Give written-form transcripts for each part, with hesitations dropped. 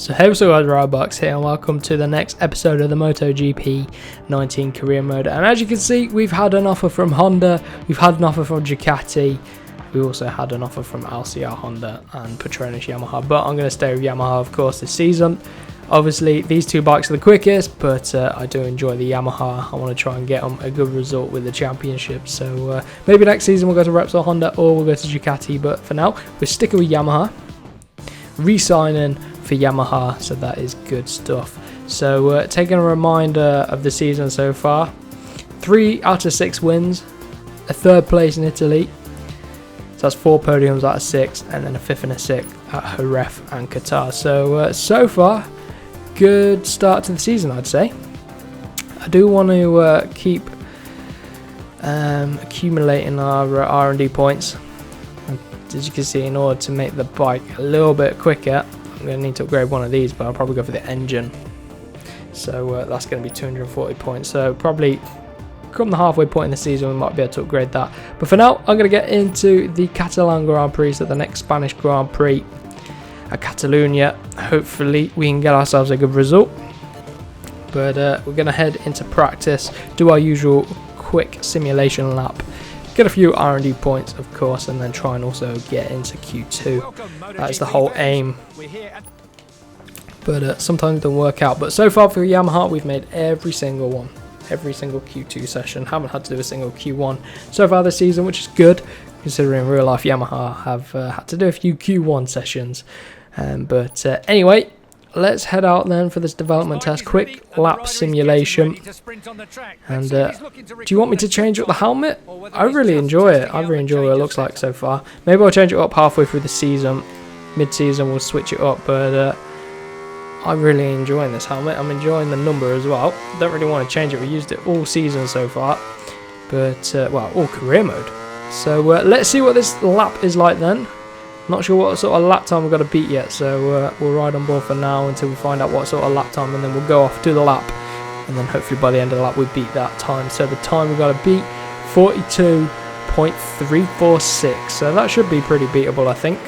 So hey, what's up guys, Riotbox here and welcome to the next episode of the MotoGP 19 career mode. And as you can see, we've had an offer from Honda, we've had an offer from Ducati, we also had an offer from LCR Honda and Petronas Yamaha, but I'm going to stay with Yamaha of course this season. Obviously these two bikes are the quickest, but I do enjoy the Yamaha. I want to try and get them a good result with the championship, so maybe next season we'll go to Repsol Honda or we'll go to Ducati, but for now we're sticking with Yamaha, re-signing for Yamaha, so that is good stuff. So taking a reminder of the season so far, 3 out of 6 wins, a 3rd place in Italy, so that's 4 podiums out of 6, and then a 5th and a 6th at Jerez and Qatar. So so far, good start to the season, I'd say. I do want to keep accumulating our R&D points. As you can see, in order to make the bike a little bit quicker, I'm going to need to upgrade one of these, but I'll probably go for the engine. So that's going to be 240 points. So probably come the halfway point in the season, we might be able to upgrade that. But for now, I'm going to get into the Catalan Grand Prix, so the next Spanish Grand Prix at Catalonia. Hopefully we can get ourselves a good result. But we're going to head into practice, do our usual quick simulation lap, get a few R&D points of course, and then try and also get into Q2. That is the whole aim, but sometimes it doesn't work out. But so far for Yamaha, we've made every single one, every single Q2 session. Haven't had to do a single Q1 so far this season, which is good considering real life Yamaha have had to do a few Q1 sessions. But anyway, let's head out then for this development test, quick lap simulation. And do you want me to change up the helmet? I really enjoy it. I really enjoy what it looks like so far. Maybe I'll change it up halfway through the season. Mid-season we'll switch it up, but I'm really enjoying this helmet. I'm enjoying the number as well. Don't really want to change it. We used it all season so far, but well, all career mode. So let's see what this lap is like then. Not sure what sort of lap time we've got to beat yet, so we'll ride on board for now until we find out what sort of lap time, and then we'll go off, do the lap, and then hopefully by the end of the lap we beat that time. So the time we've got to beat, 42.346, so that should be pretty beatable, I think.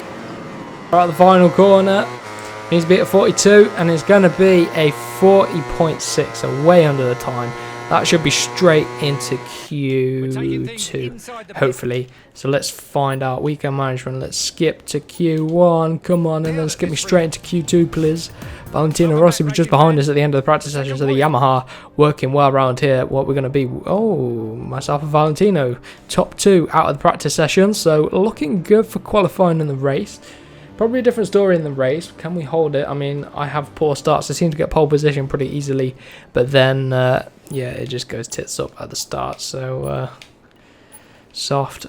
Right at the final corner, needs to beat a 42, and it's going to be a 40.6, so way under the time. That should be straight into Q2, hopefully. So let's find out. Weekend management. Let's skip to Q1. Come on, and then skip me straight into Q2, please. Valentino Rossi was just behind us at the end of the practice session, so the Yamaha working well around here. What we're going to be? Oh, myself and Valentino, top 2 out of the practice session. So looking good for qualifying in the race. Probably a different story in the race. Can we hold it? I mean, I have poor starts. I seem to get pole position pretty easily, but then yeah, it just goes tits up at the start. So soft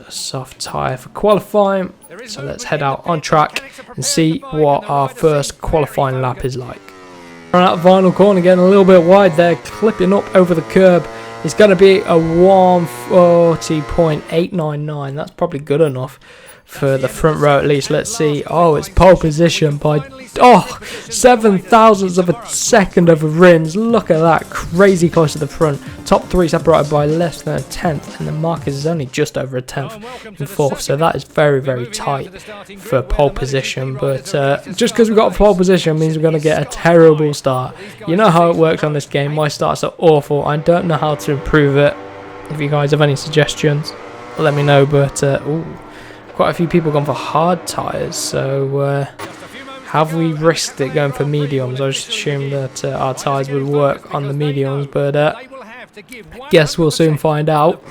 tyre for qualifying. So let's head out on track and see what our first qualifying lap is like. Run out the final corner, getting a little bit wide there, clipping up over the curb. It's going to be a 140.899. That's probably good enough for the front row at least. Let's see. Oh, it's pole position by 7,000ths of a second over Rins. Look at that, crazy close to the front. Top 3 separated by less than a 10th, and the Marquez is only just over a 10th in 4th, so that is very, very tight for pole position. But just because we've got pole position means we're going to get a terrible start. You know how it works on this game. My starts are awful. I don't know how to improve it. If you guys have any suggestions, let me know. But ooh, quite a few people gone for hard tyres, so have we risked it going for mediums? I just assumed that our tyres would work on the mediums, but I guess we'll soon find out.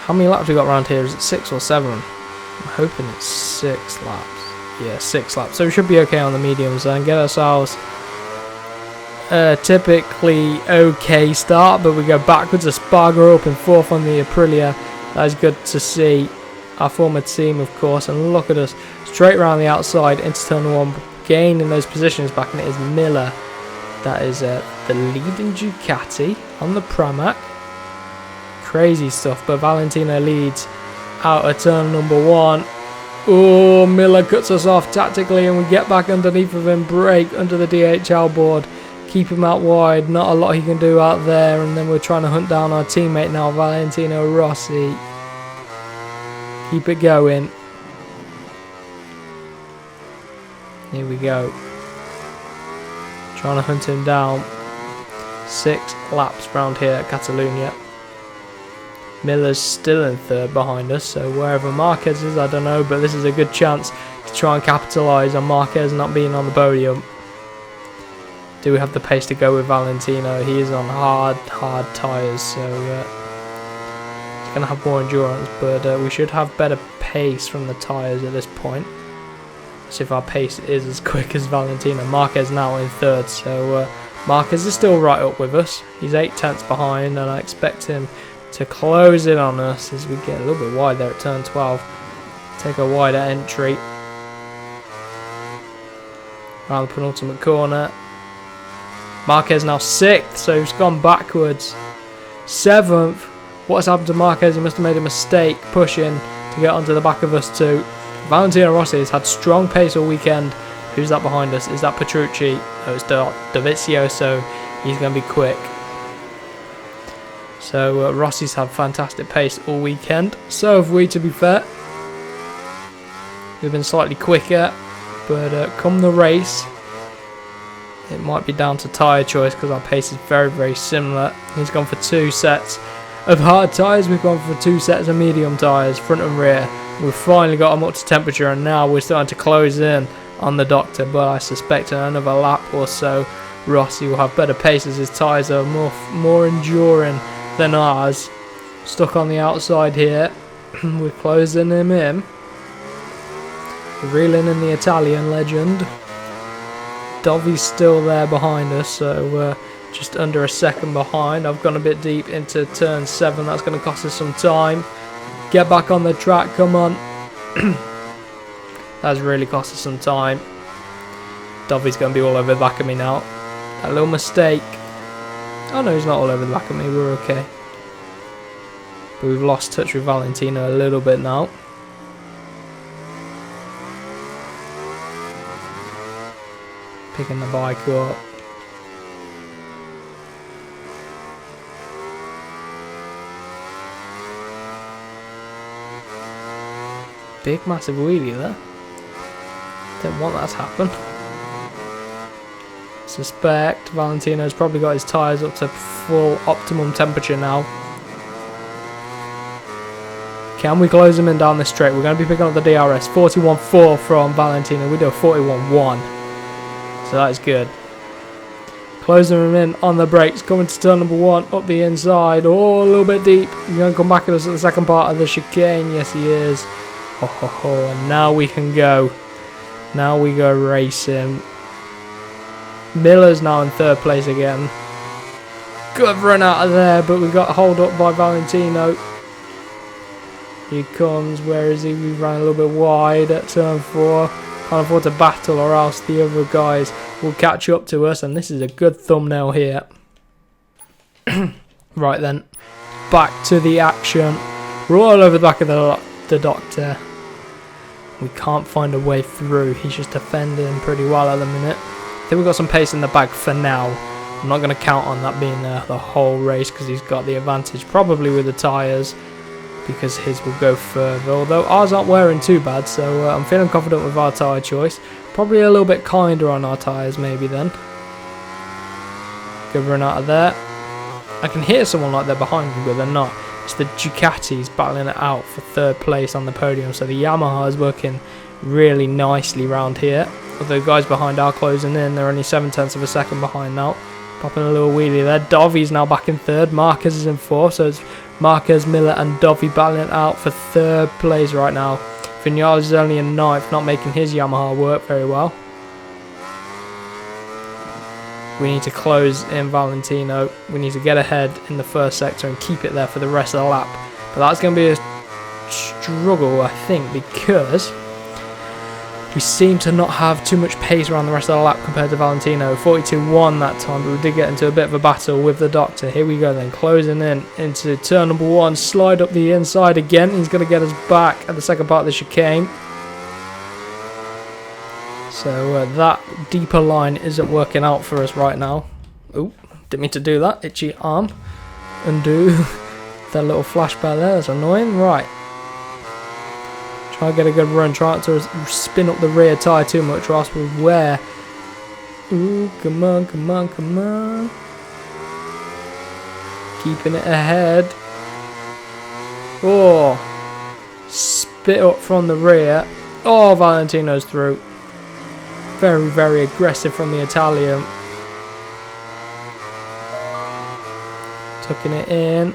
How many laps we got around here? Is it 6 or 7? I'm hoping it's 6 laps. Yeah, 6 laps. So we should be okay on the mediums and get ourselves a typically okay start, but we go backwards. Espargaro up in 4th on the Aprilia. That is good to see. Our former team, of course, and look at us, straight around the outside into turn 1, gaining those positions back, and it is Miller that is the leading Ducati on the Pramac. Crazy stuff, but Valentino leads out of turn number 1. Oh, Miller cuts us off tactically, and we get back underneath of him, brake under the DHL board, keep him out wide, not a lot he can do out there, and then we're trying to hunt down our teammate now, Valentino Rossi. Keep it going. Here we go. Trying to hunt him down. 6 laps round here at Catalunya. Miller's still in third behind us, so wherever Marquez is, I don't know, but this is a good chance to try and capitalise on Marquez not being on the podium. Do we have the pace to go with Valentino? He is on hard tyres, so he's going to have more endurance, but we should have better pace from the tyres at this point. See if our pace is as quick as Valentino. Marquez now in third, so Marquez is still right up with us. He's 8 tenths behind, and I expect him to close in on us as we get a little bit wide there at turn 12. Take a wider entry. Around the penultimate corner. Marquez now 6th, so he's gone backwards. 7th. What's happened to Marquez? He must have made a mistake pushing to get onto the back of us too. Valentino Rossi has had strong pace all weekend. Who's that behind us? Is that Petrucci? Oh, it's Davizio, so he's going to be quick. So Rossi's had fantastic pace all weekend. So have we, to be fair. We've been slightly quicker, but come the race, it might be down to tyre choice because our pace is very similar. He's gone for 2 sets of hard tyres. We've gone for 2 sets of medium tyres, front and rear. We've finally got them up to temperature, and now we're starting to close in on the Doctor. But I suspect in another lap or so, Rossi will have better pace as his tyres are more enduring than ours. Stuck on the outside here. We're closing him in. Reeling in the Italian legend. Dovi's still there behind us, so just under a second behind. I've gone a bit deep into turn 7. That's going to cost us some time. Get back on the track, come on. That's really cost us some time. Dovi's going to be all over the back of me now. That little mistake. Oh no, he's not all over the back of me, we're okay. But we've lost touch with Valentino a little bit now. Picking the bike up. Big massive wheelie there. Didn't want that to happen. Suspect Valentino's probably got his tyres up to full optimum temperature now. Can we close him in down this straight? We're going to be picking up the DRS. 41.4 from Valentino. We do a 41.1. So that is good. Closing him in on the brakes. Coming to turn number 1. Up the inside. Oh, a little bit deep. He's going to come back at us at the second part of the chicane. Yes, he is. Ho ho ho. And now we can go. Now we go racing. Miller's now in third place again. Good run out of there, but we got hold up by Valentino. He comes. Where is he? We ran a little bit wide at turn 4. Can't afford to battle, or else the other guys will catch up to us. And this is a good thumbnail here. Right then, back to the action. We're all over the back of the Doctor. We can't find a way through. He's just defending pretty well at the minute. I think we've got some pace in the bag for now. I'm not going to count on that being there the whole race because he's got the advantage probably with the tyres, because his will go further. Although ours aren't wearing too bad, so I'm feeling confident with our tyre choice. Probably a little bit kinder on our tyres maybe then. Good run out of there. I can hear someone like they're behind me, but they're not. It's the Ducatis battling it out for third place on the podium. So the Yamaha is working really nicely round here. Although guys behind are closing in. They're only 7 tenths of a second behind now. Popping a little wheelie there. Dovi's now back in third. Marquez is in fourth. So it's Marquez, Miller and Dovi battling it out for third place right now. Vinales is only in ninth, not making his Yamaha work very well. We need to close in Valentino. We need to get ahead in the first sector and keep it there for the rest of the lap. But that's going to be a struggle, I think, because we seem to not have too much pace around the rest of the lap compared to Valentino. 42.1 that time, but we did get into a bit of a battle with the Doctor. Here we go then, closing in into turn number 1. Slide up the inside again. He's going to get us back at the second part of the chicane. So that deeper line isn't working out for us right now. Oh, didn't mean to do that. Itchy arm. Undo that little flashback there. That's annoying. Right. Try and get a good run. Try not to spin up the rear tyre too much, or else we'll wear Ooh, come on, come on, come on. Keeping it ahead. Oh, spit up from the rear. Oh, Valentino's through. Very, very aggressive from the Italian. Tucking it in.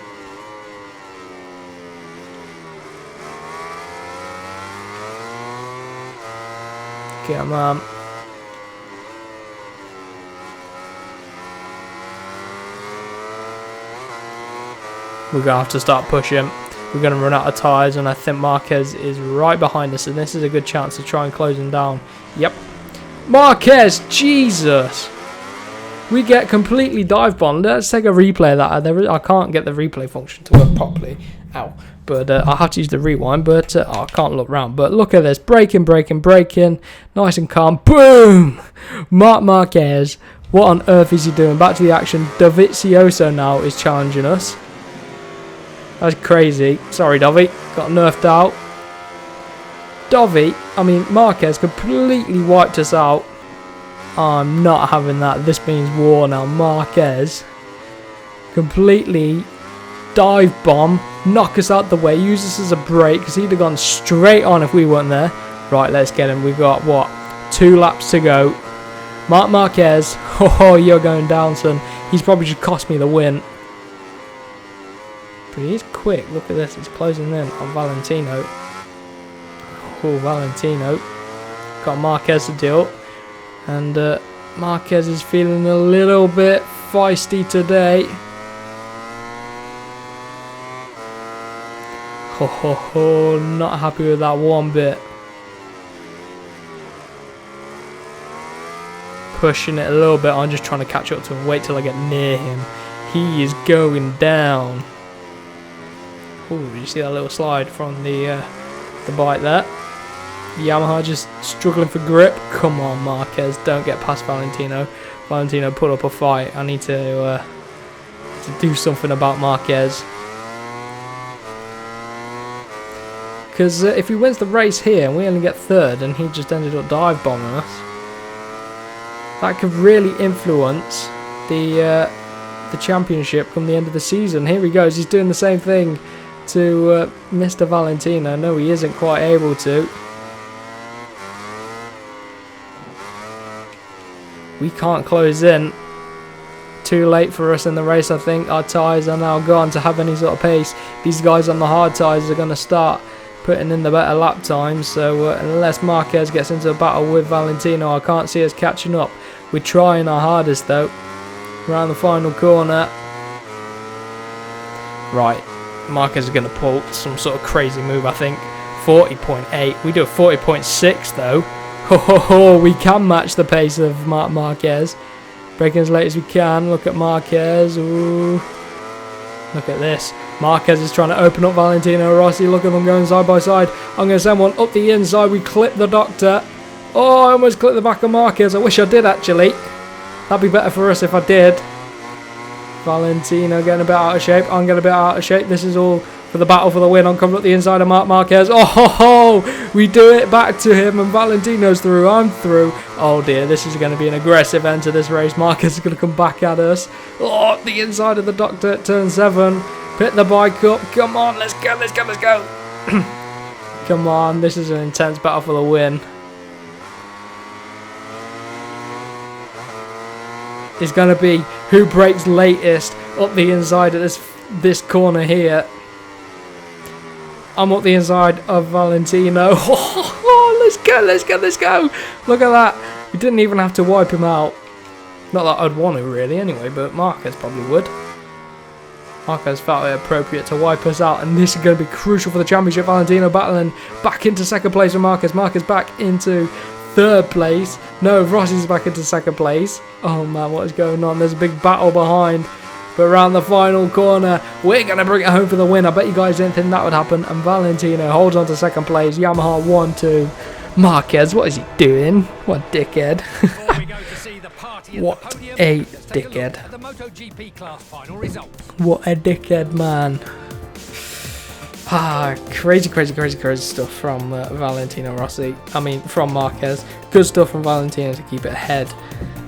Come on. We're going to have to start pushing. We're going to run out of tyres, and I think Marquez is right behind us, and this is a good chance to try and close him down. Yep. Marquez, Jesus. We get completely dive bombed. Let's take a replay of that. I can't get the replay function to work properly. Ow. But I'll have to use the rewind, but I can't look round. But look at this. Braking, braking, braking. Nice and calm. Boom! Marc Marquez. What on earth is he doing? Back to the action. Dovizioso now is challenging us. That's crazy. Sorry, Dovi. Got nerfed out. Marquez completely wiped us out. I'm not having that. This means war now. Marquez completely dive bomb, knock us out the way, use this as a break because he'd have gone straight on if we weren't there. Right, let's get him. We've got, what, 2 laps to go. Marc Marquez. Oh, you're going down, son. He's probably just cost me the win. But he's quick. Look at this. He's closing in on Valentino. Oh, Valentino. Got Marquez to deal. And Marquez is feeling a little bit feisty today. Ho ho ho. Not happy with that one bit. Pushing it a little bit. I'm just trying to catch up to him. Wait till I get near him. He is going down. Oh, did you see that little slide from the bike there? Yamaha just struggling for grip. Come on, Marquez, don't get past Valentino. Valentino put up a fight. I need to do something about Marquez. Because if he wins the race here and we only get 3rd and he just ended up dive bombing us, that could really influence the championship come the end of the season. Here he goes. He's doing the same thing to Mr. Valentino. No, he isn't quite able to. We can't close in. Too late for us in the race, I think. Our tyres are now gone to have any sort of pace. These guys on the hard tyres are going to start putting in the better lap times. So unless Marquez gets into a battle with Valentino, I can't see us catching up. We're trying our hardest though. Around the final corner. Right. Marquez is going to pull some sort of crazy move, I think. 40.8. We do a 40.6 though. Ho ho ho, we can match the pace of Marc Marquez. Braking as late as we can. Look at Marquez. Ooh. Look at this. Marquez is trying to open up Valentino Rossi. Look at them going side by side. I'm going to send one up the inside. We clip the doctor. Oh, I almost clipped the back of Marquez. I wish I did actually. That'd be better for us if I did. Valentino getting a bit out of shape. I'm getting a bit out of shape. This is all for the battle for the win. I'm coming up the inside of Marc Marquez. Oh ho ho! We do it back to him and Valentino's through. I'm through. Oh dear, this is going to be an aggressive end to this race. Marquez is going to come back at us. Oh, the inside of the doctor at turn 7. Pit the bike up. Come on, let's go, let's go, let's go. Come on, this is an intense battle for the win. It's going to be who breaks latest up the inside of this corner here. I'm up the inside of Valentino. Oh, let's go, let's go, let's go. Look at that. We didn't even have to wipe him out. Not that I'd want to really anyway, but Marquez probably would. Marquez felt it appropriate to wipe us out, and this is going to be crucial for the championship. Valentino battling back into 2nd place with Marquez. Marquez back into 3rd place. No, Rossi's back into 2nd place. Oh man, what is going on? There's a big battle behind. But around the final corner, we're going to bring it home for the win. I bet you guys didn't think that would happen. And Valentino holds on to 2nd place. Yamaha 1-2. Marquez, what is he doing? What a dickhead. What a dickhead. What a dickhead, man. Crazy stuff from Valentino Rossi. I mean, from Marquez. Good stuff from Valentino to keep it ahead.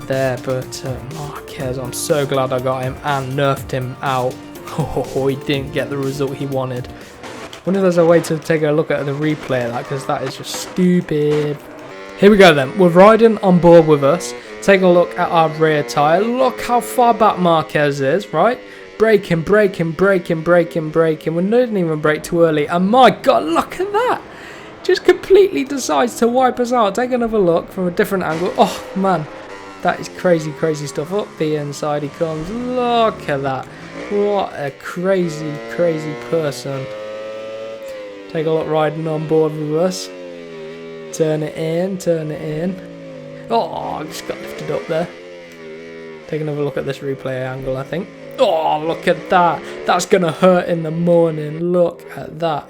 there. But Marquez, I'm so glad I got him and nerfed him out. Oh, he didn't get the result he wanted. I wonder if there's a way to take a look at the replay of that, because that is just stupid. Here we go then. With Ryden on board with us, taking a look at our rear tyre. Look how far back Marquez is, right? Braking, braking, braking, braking, braking. We didn't even brake too early. And my God, look at that. Just completely decides to wipe us out. Take another look from a different angle. Oh, man. That is crazy, crazy stuff. Up the inside he comes. Look at that. What a crazy, crazy person. Take a look, Riding on board with us. Turn it in, turn it in. Oh, I just got lifted up there. Take another look at this replay angle, I think. Oh, look at that. That's going to hurt in the morning. Look at that.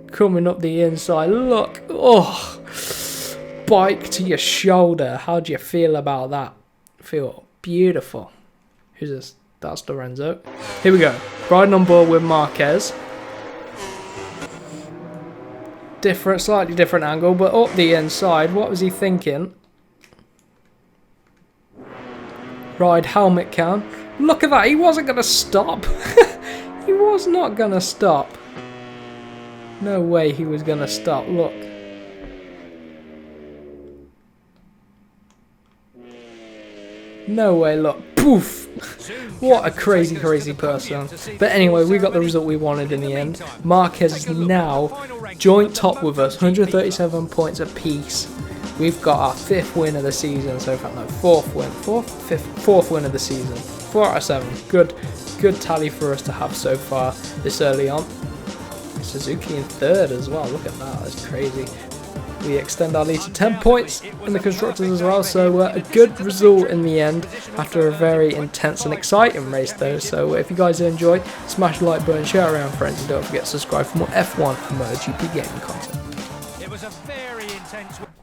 Coming up the inside. Look. Oh. Bike to your shoulder. How do you feel about that? Feel beautiful. Who's this? That's Lorenzo. Here we go. Riding on board with Marquez. Different, slightly different angle, but up the inside. What was he thinking? Ride helmet cam. Look at that. He wasn't going to stop. He was not going to stop. No way he was going to stop. Look. No way, look. Poof. What a crazy, crazy person. But anyway, we got the result we wanted in the end. Marquez is now joint top with us. 137 points apiece. We've got our 5th win of the season. So, in fact, no, 4th win. 4th win of the season. 4 out of 7. Good tally for us to have so far this early on. Suzuki in 3rd as well. Look at that. That's crazy. We extend our lead to 10 points in the Constructors as well, so a good result in the end after a very intense and exciting race though. So if you guys enjoyed, smash the like button, share it around friends, and don't forget to subscribe for more F1 and MotoGP gaming content. It was a very intense